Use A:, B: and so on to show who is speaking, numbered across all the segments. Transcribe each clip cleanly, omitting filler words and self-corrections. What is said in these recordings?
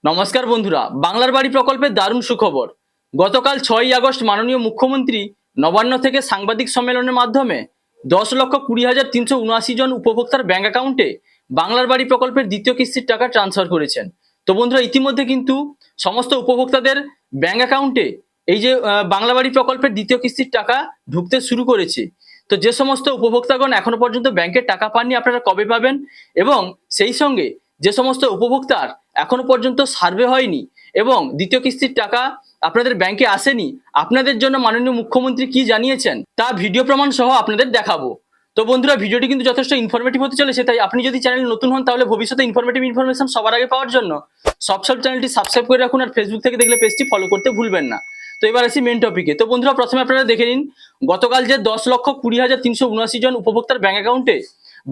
A: নমস্কার বন্ধুরা, বাংলার বাড়ি প্রকল্পের দারুণ সুখবর। গতকাল 6ই আগস্ট মাননীয় মুখ্যমন্ত্রী নবান্ন থেকে সাংবাদিক সম্মেলনের মাধ্যমে 10,20,379 জন উপভোক্তার ব্যাংক অ্যাকাউন্টে বাংলার বাড়ি প্রকল্পের দ্বিতীয় কিস্তির টাকা ট্রান্সফার করেছেন। তো বন্ধুরা, ইতিমধ্যে কিন্তু সমস্ত উপভোক্তাদের ব্যাংক অ্যাকাউন্টে এই যে বাংলা বাড়ি প্রকল্পের দ্বিতীয় কিস্তির টাকা ঢুকতে শুরু করেছে। তো যে সমস্ত উপভোক্তাগণ এখনো পর্যন্ত ব্যাংকের টাকা পাননি, আপনারা কবে পাবেন? এবং সেই সঙ্গে যে সমস্ত উপভোক্তার এখনো পর্যন্ত সার্ভে হয়নি এবং দ্বিতীয় কিস্তির টাকা আপনাদের ব্যাংকে আসেনি, আপনাদের জন্য মাননীয় মুখ্যমন্ত্রী কি জানিয়েছেন তা ভিডিও প্রমাণ সহ আপনাদের দেখাবো। তো বন্ধুরা, ভিডিওটি কিন্তু যথেষ্ট ইনফরমেটিভ হতে চলেছে, তাই আপনি যদি চ্যানেল নতুন হন তাহলে ভবিষ্যতে ইনফরমেটিভ ইনফরমেশন সবার আগে পাওয়ার জন্য সব চ্যানেলটি সাবস্ক্রাইব করে রাখুন, আর ফেসবুক থেকে দেখলে পেজটি ফলো করতে ভুলবেন না। তো এবার আসি মেন টপিকে। তো বন্ধুরা, প্রথমে আপনারা দেখে নিন গতকাল যে 10,20,379 জন উপভোক্তার ব্যাংক অ্যাকাউন্টে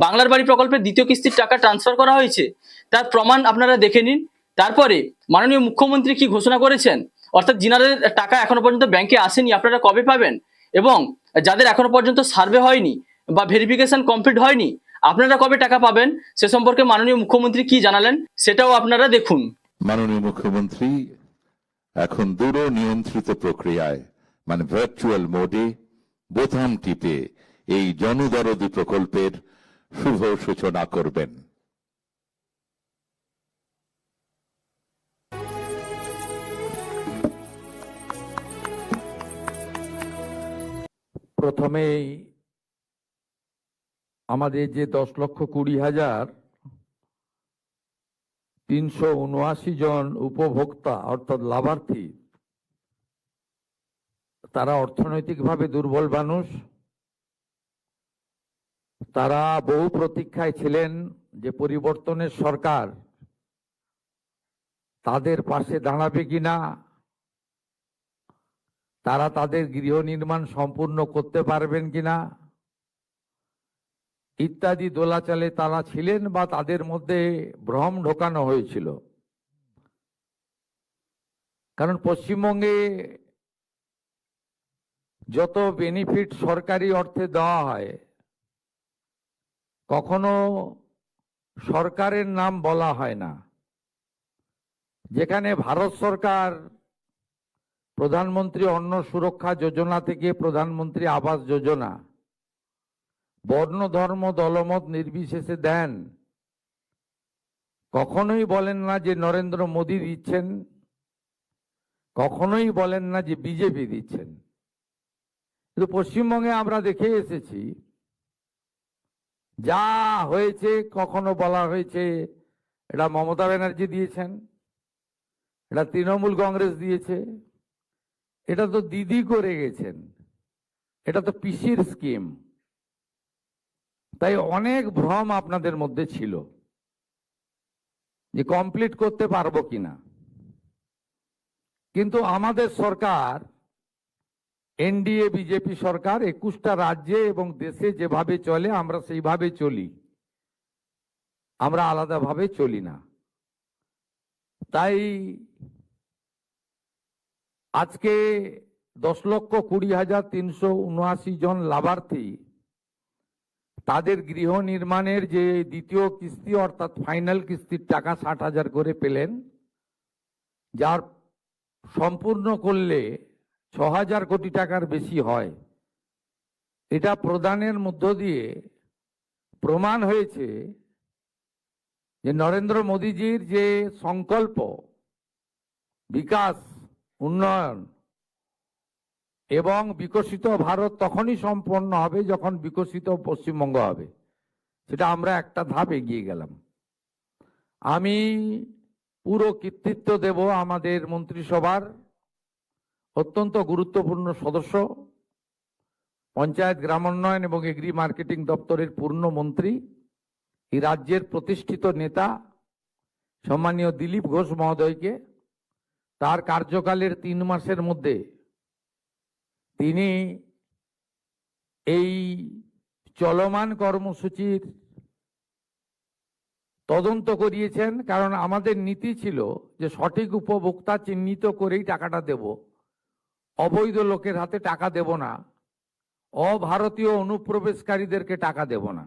A: বাংলার বাড়ি প্রকল্পের দ্বিতীয় কিস্তির টাকা ট্রান্সফার করা হয়েছে তার প্রমাণ আপনারা দেখে নিন। তারপরে মাননীয় মুখ্যমন্ত্রী কি ঘোষণা করেছেন, অর্থাৎ যিনাদের টাকা এখনো পর্যন্ত ব্যাংকে আসেনি আপনারা কবে পাবেন, এবং যাদের এখনো পর্যন্ত সার্ভে হয়নি বা ভেরিফিকেশন কমপ্লিট হয়নি আপনারা কবে টাকা পাবেন, সে সম্পর্কে মাননীয় মুখ্যমন্ত্রী কি জানালেন সেটাও আপনারা দেখুন।
B: মাননীয় মুখ্যমন্ত্রী এখন দূর নিয়ন্ত্রিত প্রক্রিয়ায় মানে ভার্চুয়াল মোডে বোতাম টিপে এই জনদরদি প্রকল্পের শুভ সূচনা করবেন।
C: প্রথমেই আমাদের যে 10,20,379 জন উপভোক্তা অর্থাৎ লাভার্থী, তারা অর্থনৈতিকভাবে দুর্বল মানুষ। তারা বহু প্রতীক্ষায় ছিলেন যে পরিবর্তনের সরকার তাদের পাশে দাঁড়াবে কিনা, তারা তাদের গৃহ নির্মাণ সম্পূর্ণ করতে পারবেন কিনা ইত্যাদি দোলাচালে তারা ছিলেন বা তাদের মধ্যে ভ্রম ঢোকানো হয়েছিল। কারণ পশ্চিমবঙ্গে যত বেনিফিট সরকারি অর্থে দেওয়া হয় কখনো সরকারের নাম বলা হয় না। যেখানে ভারত সরকার প্রধানমন্ত্রী অন্ন সুরক্ষা যোজনা থেকে প্রধানমন্ত্রী আবাস যোজনা বর্ণ ধর্ম দলমত নির্বিশেষে দেন, কখনোই বলেন না যে নরেন্দ্র মোদী দিচ্ছেন, কখনোই বলেন না যে বিজেপি দিচ্ছেন। কিন্তু পশ্চিমবঙ্গে আমরা দেখে এসেছি যা হয়েছে, কখনো বলা হয়েছে এটা মমতা ব্যানার্জি দিয়েছেন, এটা তৃণমূল কংগ্রেস দিয়েছে, এটা তো দিদি করে গেছেন, এটা তো পিসির স্কিম। তাই অনেক ভ্রম আপনাদের মধ্যে ছিল যে কমপ্লিট করতে পারবো কিনা। কিন্তু আমাদের সরকার, এনডিএ বিজেপি সরকার 21টা রাজ্যে এবং দেশে যেভাবে চলে আমরা সেইভাবে চলি, আমরা আলাদাভাবে চলি না। তাই আজকে 10,20,379 জন লাভার্থী তাদের গৃহ নির্মাণের যে দ্বিতীয় কিস্তি অর্থাৎ ফাইনাল কিস্তির টাকা 60,000 করে পেলেন, যার সম্পূর্ণ করলে 6,000 কোটি টাকার বেশি হয়। এটা প্রদানের মধ্য দিয়ে প্রমাণ হয়েছে যে নরেন্দ্র মোদীজির যে সংকল্প বিকাশ, উন্নয়ন এবং বিকশিত ভারত তখনই সম্পন্ন হবে যখন বিকশিত পশ্চিমবঙ্গ হবে। সেটা আমরা একটা ধাপ এগিয়ে গেলাম। আমি পুরো কৃতিত্ব দেব আমাদের মন্ত্রিসভার অত্যন্ত গুরুত্বপূর্ণ সদস্য, পঞ্চায়েত গ্রামোন্নয়ন এবং এগ্রি মার্কেটিং দপ্তরের পূর্ণ মন্ত্রী, এই রাজ্যের প্রতিষ্ঠিত নেতা সম্মানীয় দিলীপ ঘোষ মহোদয়কে। তার কার্যকালের 3 মাসের মধ্যে তিনি এই চলমান কর্মসূচির তদন্ত করিয়েছেন। কারণ আমাদের নীতি ছিল যে সঠিক উপভোক্তা চিহ্নিত করেই টাকাটা দেব, অবৈধ লোকের হাতে টাকা দেব না, অভারতীয় অনুপ্রবেশকারীদেরকে টাকা দেব না।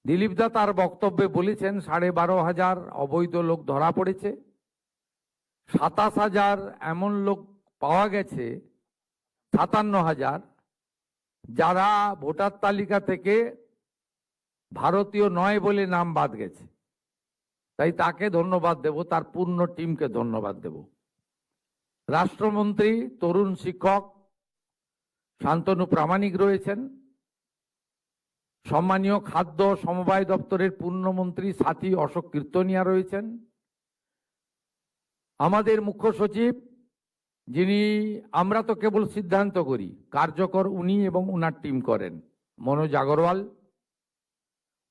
C: দিলীপ দা তার বক্তব্যে বলেছেন 12,500 অবৈধ লোক ধরা পড়েছে, 27,000 এমন লোক পাওয়া গেছে, 57,000 যারা ভোটার তালিকা থেকে ভারতীয় নয় বলে নাম বাদ গেছে। তাই তাকে ধন্যবাদ দেব, তার পূর্ণ টিমকে ধন্যবাদ দেব। রাষ্ট্রমন্ত্রী তরুণ শিক্ষক শান্তনু প্রামাণিক রয়েছেন, সম্মানীয় খাদ্য সমবায় দপ্তরের পূর্ণমন্ত্রী সাথী অশোক কীর্তনিয়া রয়েছেন, আমাদের মুখ্য সচিব যিনি আমরা তো কেবল সিদ্ধান্ত করি, কার্যকর উনি এবং উনার টিম করেন, মনোজ আগরওয়াল।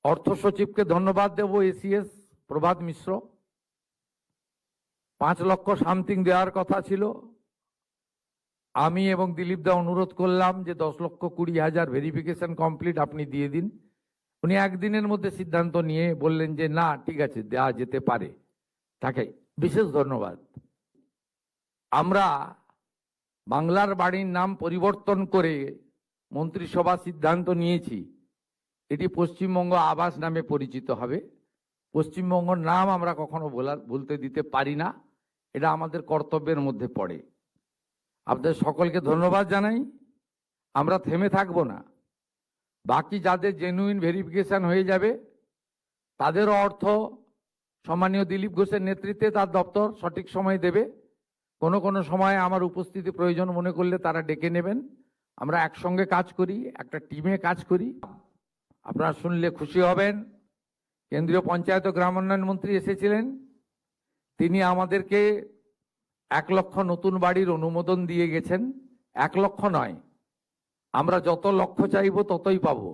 C: অর্থ সচিবকে ধন্যবাদ দেব এসিএস প্রভাত মিশ্র। 5 লক্ষ সামথিং দেওয়ার কথা ছিল, আমি এবং দিলীপ দা অনুরোধ করলাম যে 10,20,000 ভেরিফিকেশন কমপ্লিট আপনি দিয়ে দিন। উনি একদিনের মধ্যে সিদ্ধান্ত নিয়ে বললেন যে না ঠিক আছে দেওয়া যেতে পারে, তাকে বিশেষ ধন্যবাদ। আমরা বাংলার বাড়ির নাম পরিবর্তন করে মন্ত্রিসভা সিদ্ধান্ত নিয়েছি, এটি পশ্চিমবঙ্গ আবাস নামে পরিচিত হবে। পশ্চিমবঙ্গের নাম আমরা কখনো বলতে দিতে পারি না, এটা আমাদের কর্তব্যের মধ্যে পড়ে। আপনাদের সকলকে ধন্যবাদ জানাই। আমরা থেমে থাকবো না, বাকি যাদের জেনুইন ভেরিফিকেশন হয়ে যাবে তাদেরও অর্থ সম্মানীয় দিলীপ ঘোষের নেতৃত্বে তার দপ্তর সঠিক সময় দেবে। কোনো কোনো সময় আমার উপস্থিতি প্রয়োজন মনে করলে তারা ডেকে নেবেন। আমরা একসঙ্গে কাজ করি, একটা টিমে কাজ করি। আপনারা শুনলে খুশি হবেন, কেন্দ্রীয় পঞ্চায়েত ও গ্রাম উন্নয়ন মন্ত্রী এসেছিলেন, তিনি আমাদেরকে 1 লক্ষ নতুন বাড়ির অনুমোদন দিয়ে গেছেন। 1 লক্ষ নয়, আমরা যত লক্ষ চাইব ততই পাবো।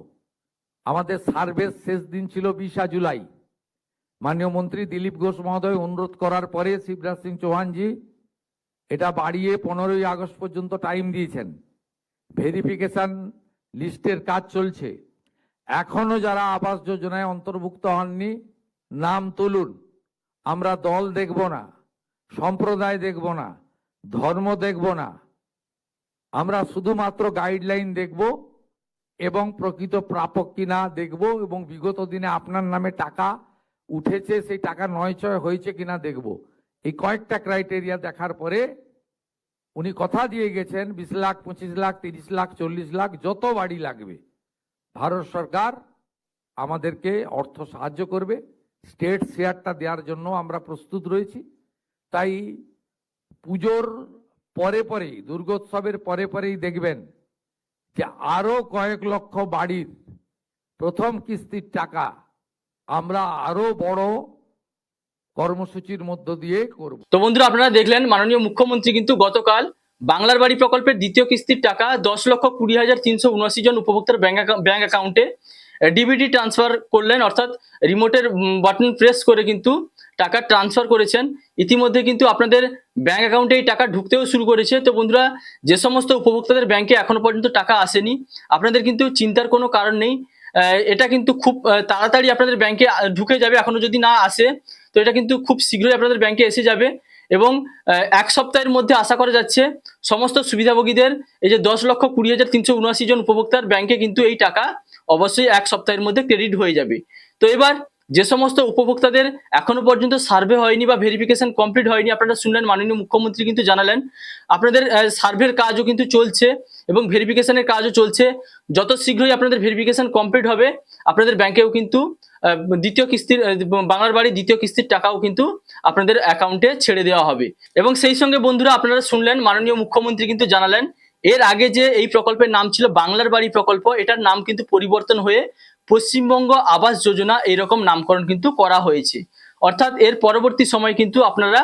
C: আমাদের সার্ভে শেষ দিন ছিল 20 জুলাই। মাননীয় মন্ত্রী দিলীপ ঘোষ মহোদয় অনুরোধ করার পরে শিবরাজ সিং চৌহানজি এটা বাড়িয়ে 15ই আগস্ট পর্যন্ত টাইম দিয়েছেন। ভেরিফিকেশন লিস্টের কাজ চলছে। এখনো যারা আবাস যোজনায় অন্তর্ভুক্ত হননি নাম তুলুন। আমরা দল দেখব না, সম্প্রদায় দেখব না, ধর্ম দেখব না, আমরা শুধুমাত্র গাইডলাইন দেখব এবং প্রকৃত প্রাপক কিনা দেখব, এবং বিগত দিনে আপনার নামে টাকা উঠেছে সেই টাকা নয়ছয় হয়েছে কিনা দেখব। এই কয়েকটা ক্রাইটেরিয়া দেখার পরে উনি কথা দিয়ে গেছেন 20 লাখ, 25 লাখ, 30 লাখ, 40 লাখ যত বাড়ি লাগবে ভারত সরকার আমাদেরকে অর্থ সাহায্য করবে। স্টেট শেয়ারটা দেওয়ার জন্য আমরা প্রস্তুত রয়েছি। তাই পুজোর পরে পরেই, দুর্গোৎসবের পরে পরেই দেখবেন যে আরো কয়েক লক্ষ বাড়ির প্রথম কিস্তির টাকা আমরা আরো বড় কর্মসূচির মধ্য দিয়ে করব।
A: তো বন্ধুরা আপনারা দেখলেন মাননীয় মুখ্যমন্ত্রী কিন্তু গতকাল বাংলার বাড়ি প্রকল্পের দ্বিতীয় কিস্তির টাকা 10,20,379 জন উপভোক্তার ব্যাংক অ্যাকাউন্টে ডিবিটি ট্রান্সফার করলেন, অর্থাৎ রিমোটের বাটন প্রেস করে কিন্তু টাকা ট্রান্সফার করেছেন। ইতিমধ্যে কিন্তু আপনাদের ব্যাংক অ্যাকাউন্টে এই টাকা ঢুকতেও শুরু করেছে। তো বন্ধুরা, যে সমস্ত উপভোক্তাদের ব্যাংকে এখনো পর্যন্ত টাকা আসেনি, আপনাদের কিন্তু চিন্তার কোনো কারণ নেই। এটা কিন্তু খুব তাড়াতাড়ি আপনাদের ব্যাংকে ঢুকে যাবে। এখনো যদি না আসে তো এটা কিন্তু খুব শীঘ্রই আপনাদের ব্যাংকে এসে যাবে, এবং 1 সপ্তাহের মধ্যে আশা করা যাচ্ছে সমস্ত সুবিধাভোগীদের এই যে 10,20,379 জন উপভোক্তার ব্যাংকে কিন্তু এই টাকা অবশ্যই 1 সপ্তাহের মধ্যে ক্রেডিট হয়ে যাবে। তো এবার যে সমস্ত উপভোক্তাদের এখনো পর্যন্ত সার্ভে হয়নি বা ভেরিফিকেশন কমপ্লিট হয়নি, আপনারা শুনলেন মাননীয় মুখ্যমন্ত্রী কিন্তু জানালেন আপনাদের সার্ভের কাজও কিন্তু চলছে এবং ভেরিফিকেশনের কাজও চলছে। যত শীঘ্রই আপনাদের ভেরিফিকেশন কমপ্লিট হবে আপনাদের ব্যাংকেও কিন্তু দ্বিতীয় কিস্তির বাংলার বাড়ির দ্বিতীয় কিস্তির টাকাও কিন্তু আপনাদের অ্যাকাউন্টে ছেড়ে দেওয়া হবে। এবং সেই সঙ্গে বন্ধুরা আপনারা শুনলেন মাননীয় মুখ্যমন্ত্রী কিন্তু জানালেন এর আগে যে এই প্রকল্পের নাম ছিল বাংলার বাড়ি প্রকল্প, এটার নাম কিন্তু পরিবর্তন হয়ে পশ্চিমবঙ্গ আবাস যোজনা এরকম নামকরণ কিন্তু করা হয়েছে। অর্থাৎ এর পরবর্তী সময় কিন্তু আপনারা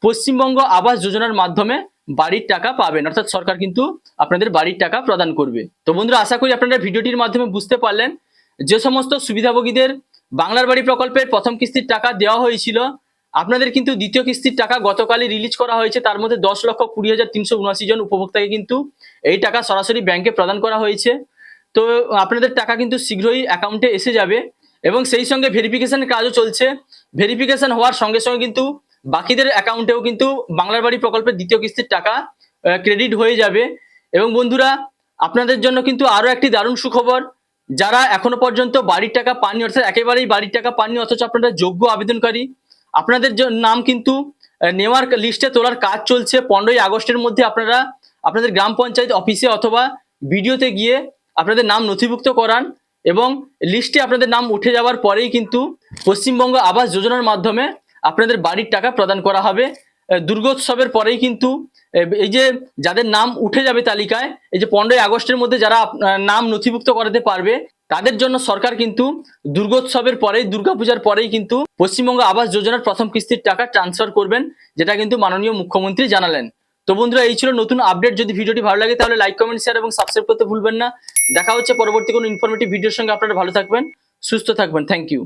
A: পশ্চিমবঙ্গ আবাস যোজনার মাধ্যমে বাড়ির টাকা পাবেন, অর্থাৎ সরকার কিন্তু আপনাদের বাড়ির টাকা প্রদান করবে। তো বন্ধুরা, আশা করি আপনারা ভিডিওটির মাধ্যমে বুঝতে পারলেন যে সমস্ত সুবিধাভোগীদের বাংলার বাড়ি প্রকল্পের প্রথম কিস্তির টাকা দেওয়া হয়েছিল, আপনাদের কিন্তু দ্বিতীয় কিস্তির টাকা গতকালই রিলিজ করা হয়েছে। তার মধ্যে 10,20,379 জন উপভোক্তাকে কিন্তু এই টাকা সরাসরি ব্যাংকে প্রদান করা হয়েছে। তো আপনাদের টাকা কিন্তু শীঘ্রই অ্যাকাউন্টে এসে যাবে এবং সেই সঙ্গে ভেরিফিকেশনের কাজও চলছে। ভেরিফিকেশন হওয়ার সঙ্গে সঙ্গে কিন্তু বাকিদের অ্যাকাউন্টেও কিন্তু বাংলার বাড়ি প্রকল্পের দ্বিতীয় কিস্তির টাকা ক্রেডিট হয়ে যাবে। এবং বন্ধুরা, আপনাদের জন্য কিন্তু আরো একটি দারুণ সুখবর, যারা এখনো পর্যন্ত বাড়ির টাকা পাননি, অর্থাৎ একেবারেই বাড়ির টাকা পাননি অথচ আপনারা যোগ্য আবেদনকারী, আপনাদের নাম কিন্তু নেওয়ার লিস্টে তোলার কাজ চলছে। 15ই আগস্টের মধ্যে আপনারা আপনাদের গ্রাম পঞ্চায়েত অফিসে অথবা বিডিওতে গিয়ে আপনাদের নাম নথিভুক্ত করান এবং লিস্টে আপনাদের নাম উঠে যাওয়ার পরেই কিন্তু পশ্চিমবঙ্গ আবাস যোজনার মাধ্যমে আপনাদের বাড়ির টাকা প্রদান করা হবে। দুর্গোৎসবের পরেই কিন্তু এই যে যাদের নাম উঠে যাবে তালিকায়, এই যে 15ই আগস্টের মধ্যে যারা নাম নথিভুক্ত করাতে পারবে তাদের জন্য সরকার কিন্তু দুর্গোৎসবের পরেই, দুর্গাপূজার পরেই কিন্তু পশ্চিমবঙ্গ আবাস যোজনার প্রথম কিস্তির টাকা ট্রান্সফার করবেন, যেটা কিন্তু মাননীয় মুখ্যমন্ত্রী জানালেন। তো বন্ধুরা, এই ছিল নতুন আপডেট। যদি ভিডিওটি ভালো লাগে তাহলে লাইক, কমেন্ট, শেয়ার এবং সাবস্ক্রাইব করতে ভুলবেন না। দেখা হচ্ছে পরবর্তী কোনো ইনফরমেটিভ ভিডিওর সঙ্গে। আপনারা ভালো থাকবেন, সুস্থ থাকবেন। Thank you.